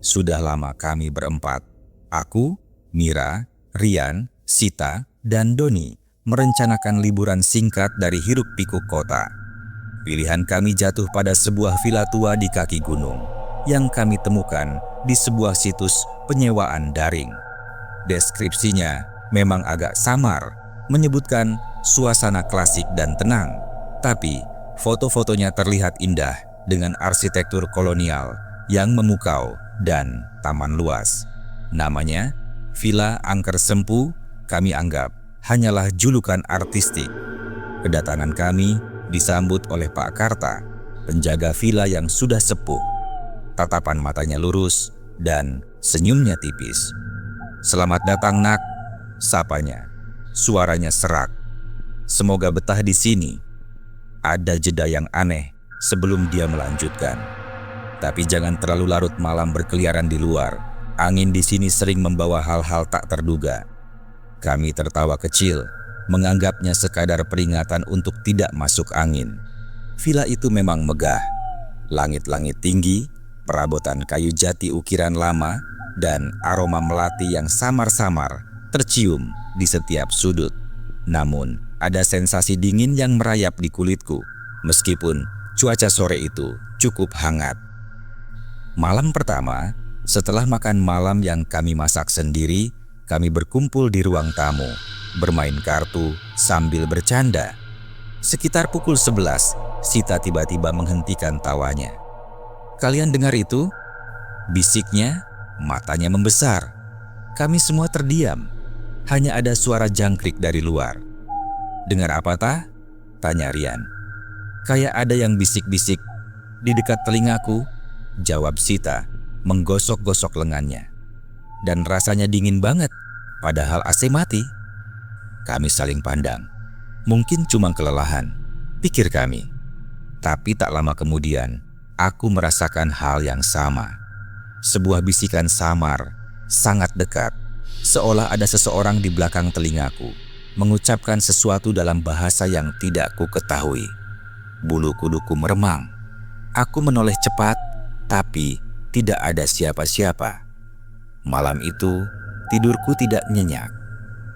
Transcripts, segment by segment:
Sudah lama kami berempat, aku, Mira, Rian, Sita, dan Doni merencanakan liburan singkat dari hiruk-pikuk kota. Pilihan kami jatuh pada sebuah villa tua di kaki gunung yang kami temukan di sebuah situs penyewaan daring. Deskripsinya memang agak samar, menyebutkan suasana klasik dan tenang, tapi foto-fotonya terlihat indah dengan arsitektur kolonial yang memukau dan taman luas. Namanya Villa Angker Sempu kami anggap hanyalah julukan artistik. Kedatangan kami disambut oleh Pak Karta, penjaga villa yang sudah sepuh. Tatapan matanya lurus dan senyumnya tipis. "Selamat datang, Nak," sapanya. Suaranya serak. "Semoga betah di sini." Ada jeda yang aneh sebelum dia melanjutkan. "Tapi jangan terlalu larut malam berkeliaran di luar. Angin di sini sering membawa hal-hal tak terduga." Kami tertawa kecil, menganggapnya sekadar peringatan untuk tidak masuk angin. Villa itu memang megah. Langit-langit tinggi, perabotan kayu jati ukiran lama, dan aroma melati yang samar-samar tercium di setiap sudut. Namun, ada sensasi dingin yang merayap di kulitku, meskipun cuaca sore itu cukup hangat. Malam pertama, setelah makan malam yang kami masak sendiri, kami berkumpul di ruang tamu, bermain kartu sambil bercanda. Sekitar pukul 11, Sita tiba-tiba menghentikan tawanya. "Kalian dengar itu?" bisiknya, matanya membesar. Kami semua terdiam, hanya ada suara jangkrik dari luar. "Dengar apa tah?" tanya Rian. "Kayak ada yang bisik-bisik di dekat telingaku," jawab Sita, menggosok-gosok lengannya. "Dan rasanya dingin banget, padahal AC mati." Kami saling pandang. Mungkin cuma kelelahan, pikir kami. Tapi tak lama kemudian, aku merasakan hal yang sama. Sebuah bisikan samar, sangat dekat, seolah ada seseorang di belakang telingaku, mengucapkan sesuatu dalam bahasa yang tidak ku ketahui. Bulu kuduku meremang. Aku menoleh cepat, tapi tidak ada siapa-siapa. Malam itu, tidurku tidak nyenyak.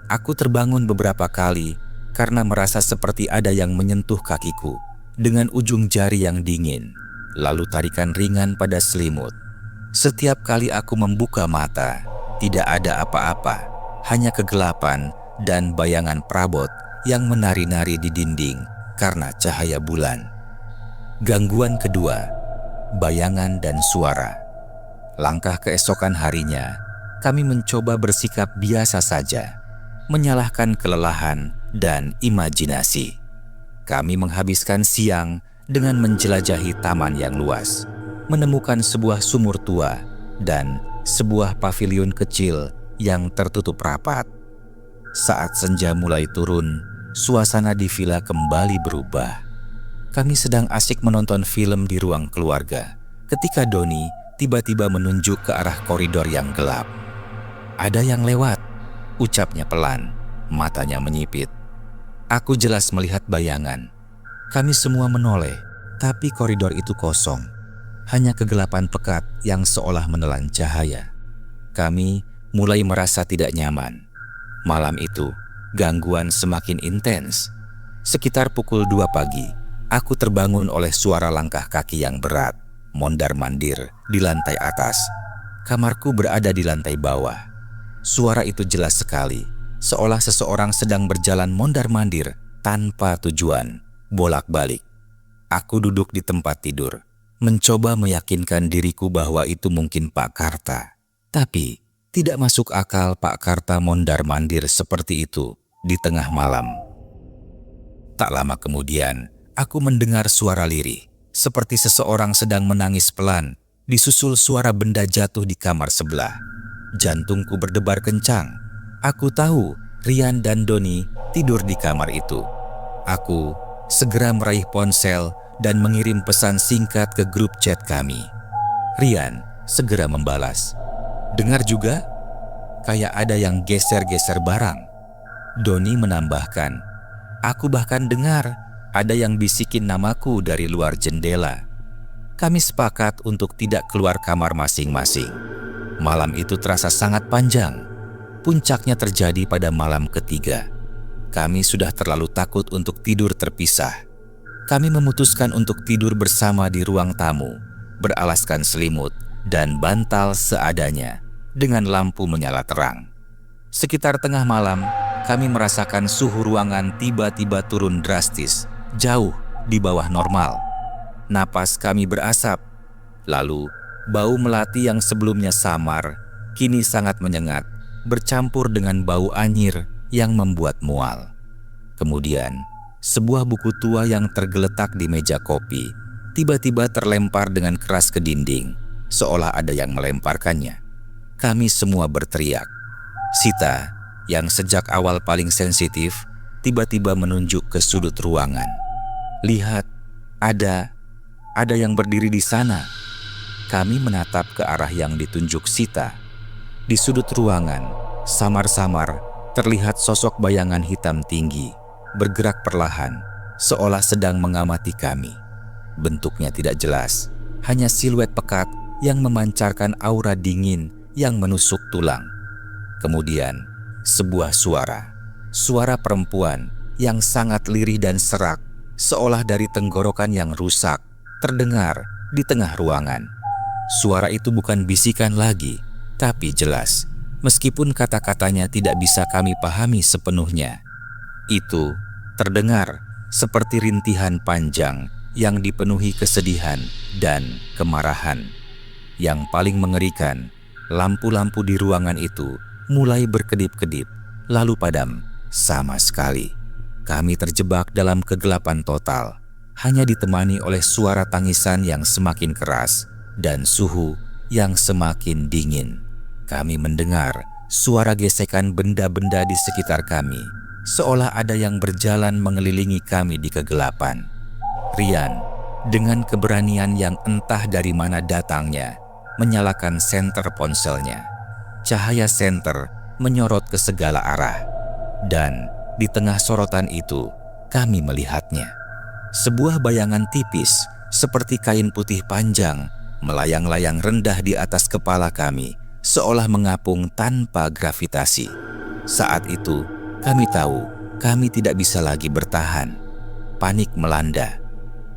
Aku terbangun beberapa kali karena merasa seperti ada yang menyentuh kakiku dengan ujung jari yang dingin, lalu tarikan ringan pada selimut. Setiap kali aku membuka mata, tidak ada apa-apa, hanya kegelapan dan bayangan perabot yang menari-nari di dinding karena cahaya bulan. Gangguan kedua, bayangan dan suara. Langkah keesokan harinya, kami mencoba bersikap biasa saja, menyalahkan kelelahan dan imajinasi. Kami menghabiskan siang dengan menjelajahi taman yang luas, menemukan sebuah sumur tua dan sebuah paviliun kecil yang tertutup rapat. Saat senja mulai turun, suasana di villa kembali berubah. Kami sedang asik menonton film di ruang keluarga ketika Doni tiba-tiba menunjuk ke arah koridor yang gelap. "Ada yang lewat," ucapnya pelan, matanya menyipit. Aku jelas melihat bayangan. Kami semua menoleh, tapi koridor itu kosong. Hanya kegelapan pekat yang seolah menelan cahaya. Kami mulai merasa tidak nyaman. Malam itu, gangguan semakin intens. Sekitar pukul 2 pagi, aku terbangun oleh suara langkah kaki yang berat, mondar-mandir di lantai atas. Kamarku berada di lantai bawah. Suara itu jelas sekali, seolah seseorang sedang berjalan mondar-mandir tanpa tujuan, bolak-balik. Aku duduk di tempat tidur, mencoba meyakinkan diriku bahwa itu mungkin Pak Karta. Tapi tidak masuk akal Pak Karta mondar-mandir seperti itu di tengah malam. Tak lama kemudian, aku mendengar suara lirih, seperti seseorang sedang menangis pelan, disusul suara benda jatuh di kamar sebelah. Jantungku berdebar kencang. Aku tahu Rian dan Doni tidur di kamar itu. Aku segera meraih ponsel dan mengirim pesan singkat ke grup chat kami. Rian segera membalas, "Dengar juga? Kayak ada yang geser-geser barang." Doni menambahkan, "Aku bahkan dengar ada yang bisikin namaku dari luar jendela." kami sepakat untuk tidak keluar kamar masing-masing. Malam itu terasa sangat panjang. Puncaknya terjadi pada malam ketiga. Kami sudah terlalu takut untuk tidur terpisah. Kami memutuskan untuk tidur bersama di ruang tamu, beralaskan selimut dan bantal seadanya dengan lampu menyala terang. Sekitar tengah malam, kami merasakan suhu ruangan tiba-tiba turun drastis, jauh di bawah normal. Napas kami berasap, lalu bau melati yang sebelumnya samar, kini sangat menyengat, bercampur dengan bau anyir yang membuat mual. Kemudian, sebuah buku tua yang tergeletak di meja kopi tiba-tiba terlempar dengan keras ke dinding, seolah ada yang melemparkannya. Kami semua berteriak. Sita, yang sejak awal paling sensitif, tiba-tiba menunjuk ke sudut ruangan. "Lihat, ada yang berdiri di sana." Kami menatap ke arah yang ditunjuk Sita. Di sudut ruangan, samar-samar terlihat sosok bayangan hitam tinggi, bergerak perlahan, seolah sedang mengamati kami. Bentuknya tidak jelas, hanya siluet pekat yang memancarkan aura dingin yang menusuk tulang. Kemudian, sebuah suara perempuan yang sangat lirih dan serak, seolah dari tenggorokan yang rusak, terdengar di tengah ruangan. Suara itu bukan bisikan lagi, tapi jelas, meskipun kata-katanya tidak bisa kami pahami sepenuhnya. Itu terdengar seperti rintihan panjang yang dipenuhi kesedihan dan kemarahan. Yang paling mengerikan, lampu-lampu di ruangan itu mulai berkedip-kedip, lalu padam sama sekali. Kami terjebak dalam kegelapan total, hanya ditemani oleh suara tangisan yang semakin keras dan suhu yang semakin dingin. Kami mendengar suara gesekan benda-benda di sekitar kami, seolah ada yang berjalan mengelilingi kami di kegelapan. Rian, dengan keberanian yang entah dari mana datangnya, menyalakan senter ponselnya. Cahaya senter menyorot ke segala arah, dan di tengah sorotan itu kami melihatnya. Sebuah bayangan tipis seperti kain putih panjang melayang-layang rendah di atas kepala kami, seolah mengapung tanpa gravitasi. Saat itu kami tahu kami tidak bisa lagi bertahan. Panik melanda.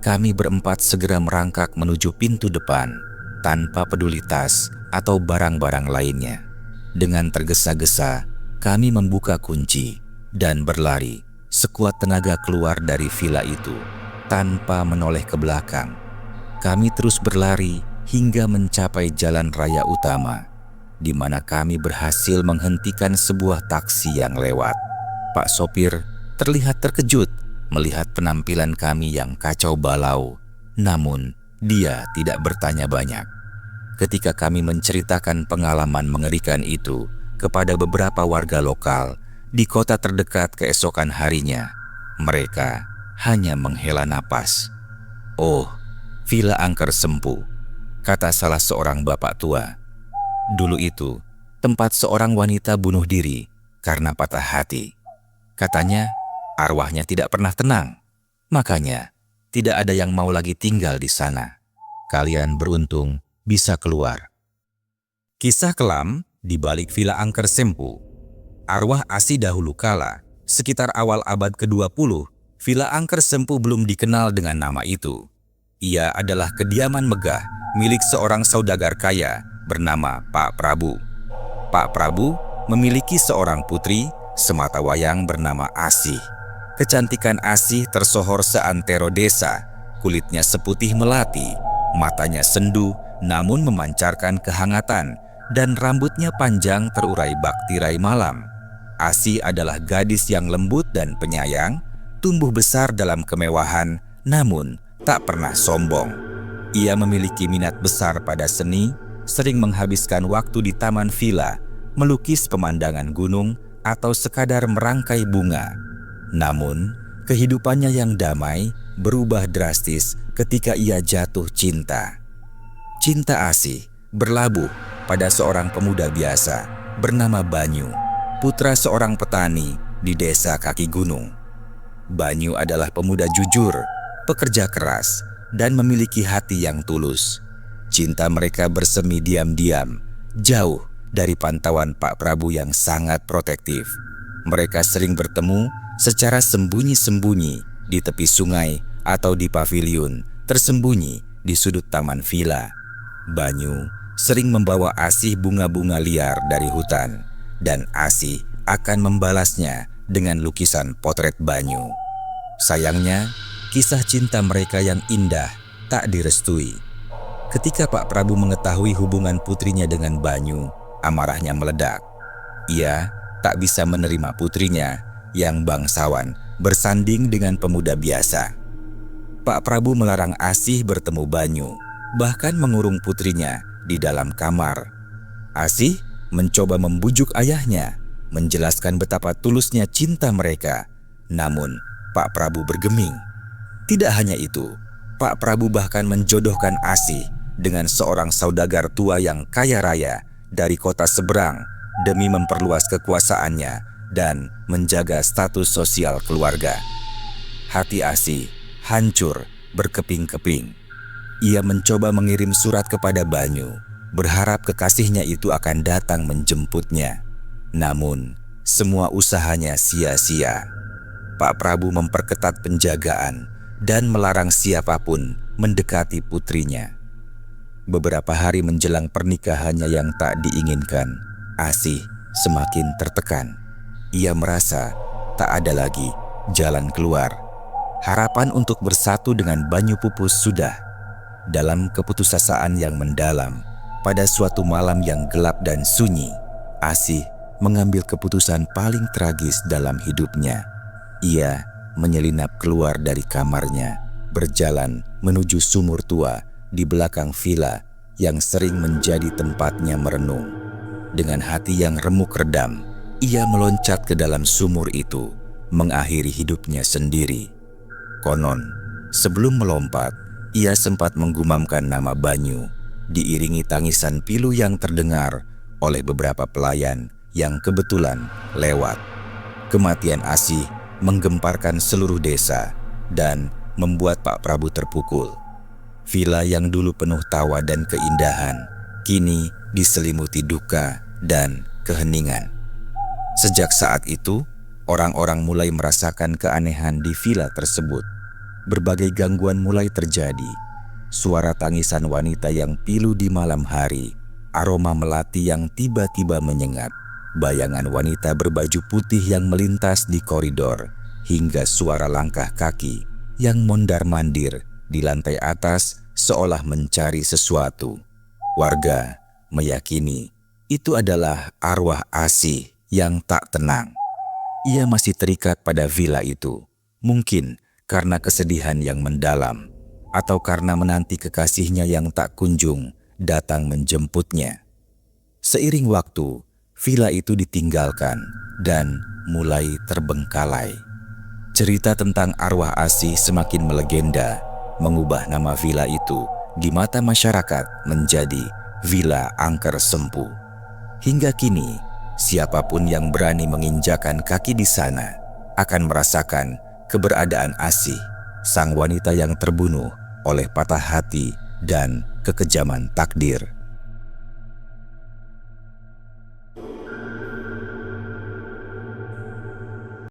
Kami berempat segera merangkak menuju pintu depan tanpa peduli tas atau barang-barang lainnya. Dengan tergesa-gesa, kami membuka kunci dan berlari sekuat tenaga keluar dari villa itu tanpa menoleh ke belakang. Kami terus berlari hingga mencapai jalan raya utama, di mana kami berhasil menghentikan sebuah taksi yang lewat. Pak sopir terlihat terkejut melihat penampilan kami yang kacau balau, namun dia tidak bertanya banyak. Ketika kami menceritakan pengalaman mengerikan itu kepada beberapa warga lokal di kota terdekat keesokan harinya, mereka hanya menghela napas. "Oh, Villa Angker Sempu," kata salah seorang bapak tua. "Dulu itu tempat seorang wanita bunuh diri karena patah hati. Katanya arwahnya tidak pernah tenang, makanya tidak ada yang mau lagi tinggal di sana. Kalian beruntung bisa keluar." Kisah kelam di balik Villa Angker Sempu. Arwah Asi dahulu kala, sekitar awal abad ke-20, Villa Angker Sempu belum dikenal dengan nama itu. Ia adalah kediaman megah milik seorang saudagar kaya bernama Pak Prabu. Pak Prabu memiliki seorang putri sematawayang bernama Asih. Kecantikan Asih tersohor seantero desa. Kulitnya seputih melati, matanya sendu namun memancarkan kehangatan, dan rambutnya panjang terurai bak tirai malam. Asih adalah gadis yang lembut dan penyayang, tumbuh besar dalam kemewahan namun tak pernah sombong. Ia memiliki minat besar pada seni, sering menghabiskan waktu di taman villa, melukis pemandangan gunung atau sekadar merangkai bunga. Namun, kehidupannya yang damai berubah drastis ketika ia jatuh cinta. Cinta Asih berlabuh pada seorang pemuda biasa bernama Banyu, putra seorang petani di desa kaki gunung. Banyu adalah pemuda jujur, pekerja keras, dan memiliki hati yang tulus. Cinta mereka bersemi diam-diam, jauh dari pantauan Pak Prabu yang sangat protektif. Mereka sering bertemu secara sembunyi-sembunyi di tepi sungai atau di paviliun tersembunyi di sudut taman villa. Banyu sering membawa Asih bunga-bunga liar dari hutan, dan Asih akan membalasnya dengan lukisan potret Banyu. Sayangnya, kisah cinta mereka yang indah tak direstui. Ketika Pak Prabu mengetahui hubungan putrinya dengan Banyu, amarahnya meledak. Ia tak bisa menerima putrinya yang bangsawan bersanding dengan pemuda biasa. Pak Prabu melarang Asih bertemu Banyu, bahkan mengurung putrinya di dalam kamar. Asih mencoba membujuk ayahnya, menjelaskan betapa tulusnya cinta mereka. Namun, Pak Prabu bergeming. Tidak hanya itu, Pak Prabu bahkan menjodohkan Asih dengan seorang saudagar tua yang kaya raya dari kota seberang demi memperluas kekuasaannya dan menjaga status sosial keluarga. Hati Asih hancur berkeping-keping. Ia mencoba mengirim surat kepada Banyu, berharap kekasihnya itu akan datang menjemputnya. Namun, semua usahanya sia-sia. Pak Prabu memperketat penjagaan dan melarang siapapun mendekati putrinya. Beberapa hari menjelang pernikahannya yang tak diinginkan, Asih semakin tertekan. Ia merasa tak ada lagi jalan keluar. Harapan untuk bersatu dengan Banyu pupus sudah. Dalam keputusasaan yang mendalam, pada suatu malam yang gelap dan sunyi, Asih mengambil keputusan paling tragis dalam hidupnya. Ia menyelinap keluar dari kamarnya, berjalan menuju sumur tua di belakang villa yang sering menjadi tempatnya merenung. Dengan hati yang remuk redam, ia meloncat ke dalam sumur itu, mengakhiri hidupnya sendiri. Konon, sebelum melompat, ia sempat menggumamkan nama Banyu, diiringi tangisan pilu yang terdengar oleh beberapa pelayan yang kebetulan lewat. Kematian Asih menggemparkan seluruh desa dan membuat Pak Prabu terpukul. Villa yang dulu penuh tawa dan keindahan, kini diselimuti duka dan keheningan. Sejak saat itu, orang-orang mulai merasakan keanehan di villa tersebut. Berbagai gangguan mulai terjadi. Suara tangisan wanita yang pilu di malam hari, aroma melati yang tiba-tiba menyengat, bayangan wanita berbaju putih yang melintas di koridor, hingga suara langkah kaki yang mondar-mandir di lantai atas seolah mencari sesuatu. Warga meyakini itu adalah arwah Asih yang tak tenang. Ia masih terikat pada villa itu, mungkin karena kesedihan yang mendalam atau karena menanti kekasihnya yang tak kunjung datang menjemputnya. Seiring waktu, villa itu ditinggalkan dan mulai terbengkalai. Cerita tentang arwah Asih semakin melegenda, mengubah nama villa itu di mata masyarakat menjadi Villa Angker Sempu. Hingga kini, siapapun yang berani menginjakan kaki di sana akan merasakan keberadaan Asih, sang wanita yang terbunuh oleh patah hati dan kekejaman takdir.